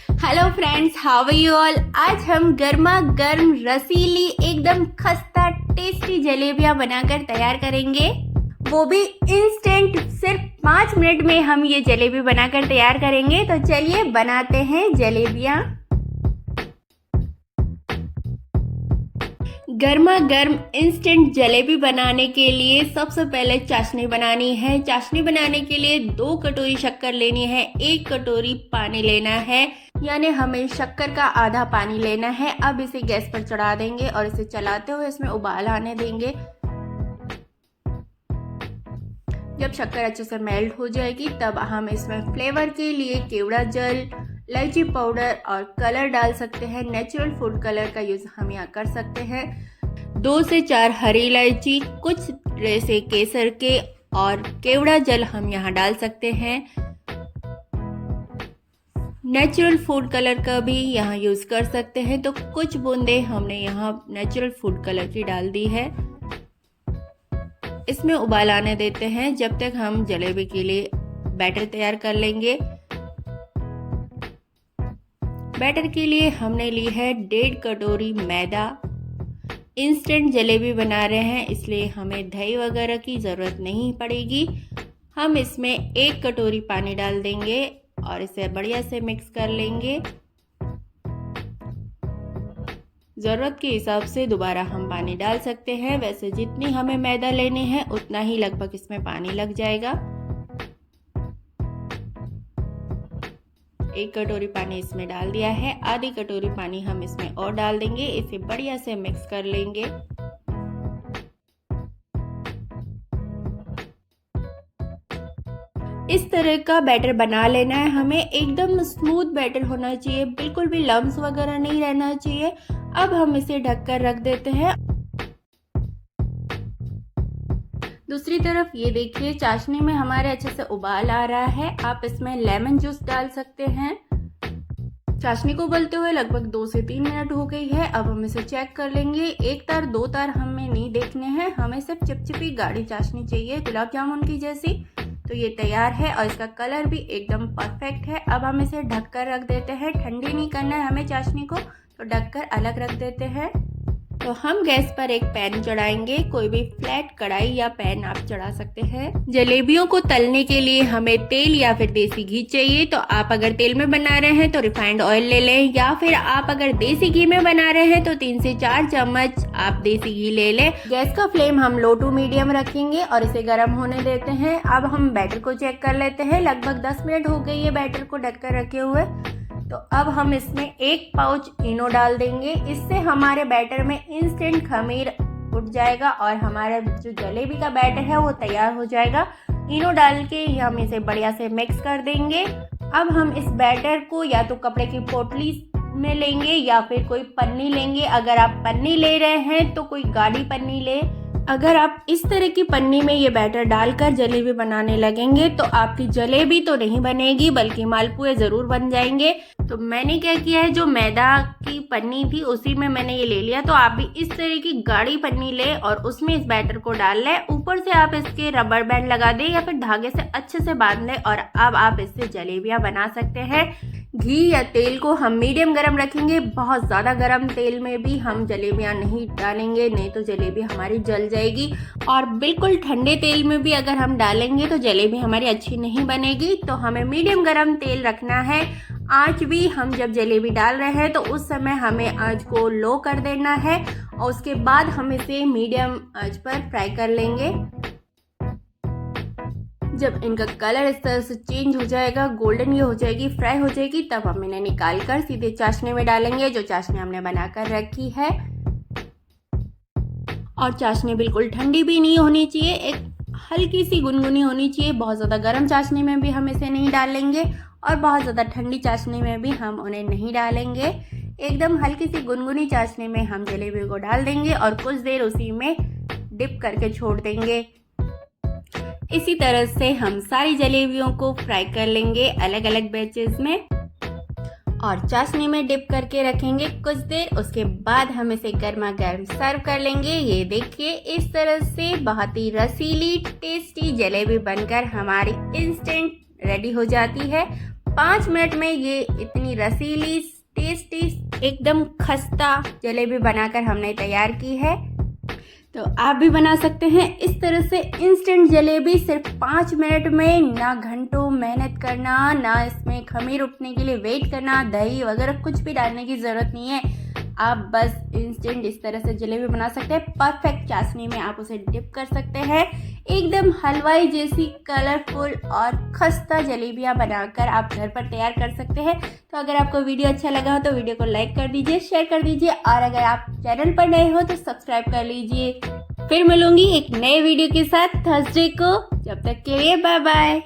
Hello friends, how are you all. आज हम गर्मा गर्म रसीली एकदम खस्ता टेस्टी जलेबियां बनाकर तैयार करेंगे, वो भी इंस्टेंट। सिर्फ 5 मिनट में हम ये जलेबी बनाकर तैयार करेंगे। तो चलिए बनाते हैं जलेबियां। गर्मा गर्म इंस्टेंट जलेबी बनाने के लिए सबसे पहले चाशनी बनानी है। चाशनी बनाने के लिए 2 कटोरी शक्कर लेनी है, 1 कटोरी पानी लेना है, यानी हमें शक्कर का आधा पानी लेना है। अब इसे गैस पर चढ़ा देंगे और इसे चलाते हुए इसमें उबाल आने देंगे। जब शक्कर अच्छे से मेल्ट हो जाएगी तब हम इसमें फ्लेवर के लिए केवड़ा जल, इलायची पाउडर और कलर डाल सकते हैं। नेचुरल फूड कलर का यूज हम यहाँ कर सकते हैं। 2 से 4 हरी इलायची, कुछ से केसर के और केवड़ा जल हम यहाँ डाल सकते हैं। नेचुरल फूड कलर का भी यहाँ यूज कर सकते हैं। तो कुछ बूंदे हमने यहाँ नेचुरल फूड कलर की डाल दी है। इसमें उबाल आने देते हैं जब तक हम जलेबी के लिए बैटर तैयार कर लेंगे। बैटर के लिए हमने ली है 1.5 कटोरी मैदा। इंस्टेंट जलेबी बना रहे हैं इसलिए हमें दही वगैरह की ज़रूरत नहीं पड़ेगी। हम इसमें 1 कटोरी पानी डाल देंगे और इसे बढ़िया से मिक्स कर लेंगे। ज़रूरत के हिसाब से दोबारा हम पानी डाल सकते हैं। वैसे जितनी हमें मैदा लेनी है उतना ही लगभग इसमें पानी लग जाएगा। 1 कटोरी पानी इसमें डाल दिया है, आधी कटोरी पानी हम इसमें और डाल देंगे। इसे बढ़िया से मिक्स कर लेंगे। इस तरह का बैटर बना लेना है हमें। एकदम स्मूथ बैटर होना चाहिए, बिल्कुल भी लम्स वगैरह नहीं रहना चाहिए। अब हम इसे ढककर रख देते हैं। दूसरी तरफ ये देखिए, चाशनी में हमारे अच्छे से उबाल आ रहा है। आप इसमें लेमन जूस डाल सकते हैं। चाशनी को उबलते हुए लगभग 2 से 3 मिनट हो गई है। अब हम इसे चेक कर लेंगे। 1 तार 2 तार हमें नहीं देखने हैं, हमें सिर्फ चिपचिपी गाढ़ी चाशनी चाहिए, गुलाब जामुन की जैसी। तो ये तैयार है और इसका कलर भी एकदम परफेक्ट है। अब हम इसे ढककर रख देते हैं। ठंडी नहीं करना है हमें चाशनी को, तो ढककर अलग रख देते हैं। तो हम गैस पर एक पैन चढ़ाएंगे। कोई भी फ्लैट कढ़ाई या पैन आप चढ़ा सकते हैं। जलेबियों को तलने के लिए हमें तेल या फिर देसी घी चाहिए। तो आप अगर तेल में बना रहे हैं तो रिफाइंड ऑयल ले लें, या फिर आप अगर देसी घी में बना रहे हैं तो 3 से 4 चम्मच आप देसी घी ले लें। गैस का फ्लेम हम लो टू मीडियम रखेंगे और इसे गर्म होने देते हैं। अब हम बैटर को चेक कर लेते हैं। लगभग 10 मिनट हो गई है बैटर को ढककर रखे हुए। तो अब हम इसमें 1 पाउच इनो डाल देंगे। इससे हमारे बैटर में इंस्टेंट खमीर उठ जाएगा और हमारा जो जलेबी का बैटर है वो तैयार हो जाएगा। इनो डाल के हम इसे बढ़िया से मिक्स कर देंगे। अब हम इस बैटर को या तो कपड़े की पोटली में लेंगे या फिर कोई पन्नी लेंगे। अगर आप पन्नी ले रहे हैं तो कोई गाढ़ी पन्नी ले। अगर आप इस तरह की पन्नी में ये बैटर डालकर जलेबी बनाने लगेंगे तो आपकी जलेबी तो नहीं बनेगी बल्कि मालपुए ज़रूर बन जाएंगे। तो मैंने क्या किया है, जो मैदा की पन्नी थी उसी में मैंने ये ले लिया। तो आप भी इस तरह की गाढ़ी पन्नी ले और उसमें इस बैटर को डाल लें। ऊपर से आप इसके रबर बैंड लगा दें या फिर धागे से अच्छे से बांध लें और अब आप इससे जलेबियाँ बना सकते हैं। घी या तेल को हम मीडियम गरम रखेंगे। बहुत ज़्यादा गरम तेल में भी हम जलेबियाँ नहीं डालेंगे, नहीं तो जलेबी हमारी जल जाएगी। और बिल्कुल ठंडे तेल में भी अगर हम डालेंगे तो जलेबी हमारी अच्छी नहीं बनेगी। तो हमें मीडियम गरम तेल रखना है। आँच भी हम जब जलेबी डाल रहे हैं तो उस समय हमें आँच को लो कर देना है और उसके बाद हम इसे मीडियम आँच पर फ्राई कर लेंगे। जब इनका कलर इस तरह से चेंज हो जाएगा, गोल्डन ये हो जाएगी, फ्राई हो जाएगी, तब हम इन्हें निकाल कर सीधे चाशनी में डालेंगे, जो चाशनी हमने बनाकर रखी है। और चाशनी बिल्कुल ठंडी भी नहीं होनी चाहिए, एक हल्की सी गुनगुनी होनी चाहिए। बहुत ज़्यादा गर्म चाशनी में भी हम इसे नहीं डालेंगे और बहुत ज़्यादा ठंडी चाशनी में भी हम उन्हें नहीं डालेंगे। एकदम हल्की सी गुनगुनी चाशनी में हम जलेबी को डाल देंगे और कुछ देर उसी में डिप करके छोड़ देंगे। इसी तरह से हम सारी जलेबियों को फ्राई कर लेंगे अलग अलग बैचेस में और चाशनी में डिप करके रखेंगे कुछ देर। उसके बाद हम इसे गर्मा गर्म सर्व कर लेंगे। ये देखिए, इस तरह से बहुत ही रसीली टेस्टी जलेबी बनकर हमारी इंस्टेंट रेडी हो जाती है। 5 मिनट में ये इतनी रसीली, टेस्टी, एकदम खस्ता जलेबी बनाकर हमने तैयार की है। तो आप भी बना सकते हैं इस तरह से इंस्टेंट जलेबी सिर्फ 5 मिनट में। ना घंटों मेहनत करना, ना इसमें खमीर उठने के लिए वेट करना, दही वगैरह कुछ भी डालने की ज़रूरत नहीं है। आप बस इंस्टेंट इस तरह से जलेबी बना सकते हैं। परफेक्ट चाशनी में आप उसे डिप कर सकते हैं। एकदम हलवाई जैसी कलरफुल और खस्ता जलेबियाँ बनाकर आप घर पर तैयार कर सकते हैं। तो अगर आपको वीडियो अच्छा लगा हो तो वीडियो को लाइक कर दीजिए, शेयर कर दीजिए, और अगर आप चैनल पर नए हो तो सब्सक्राइब कर लीजिए। फिर मिलूंगी एक नए वीडियो के साथ थर्सडे को। जब तक के लिए बाय बाय।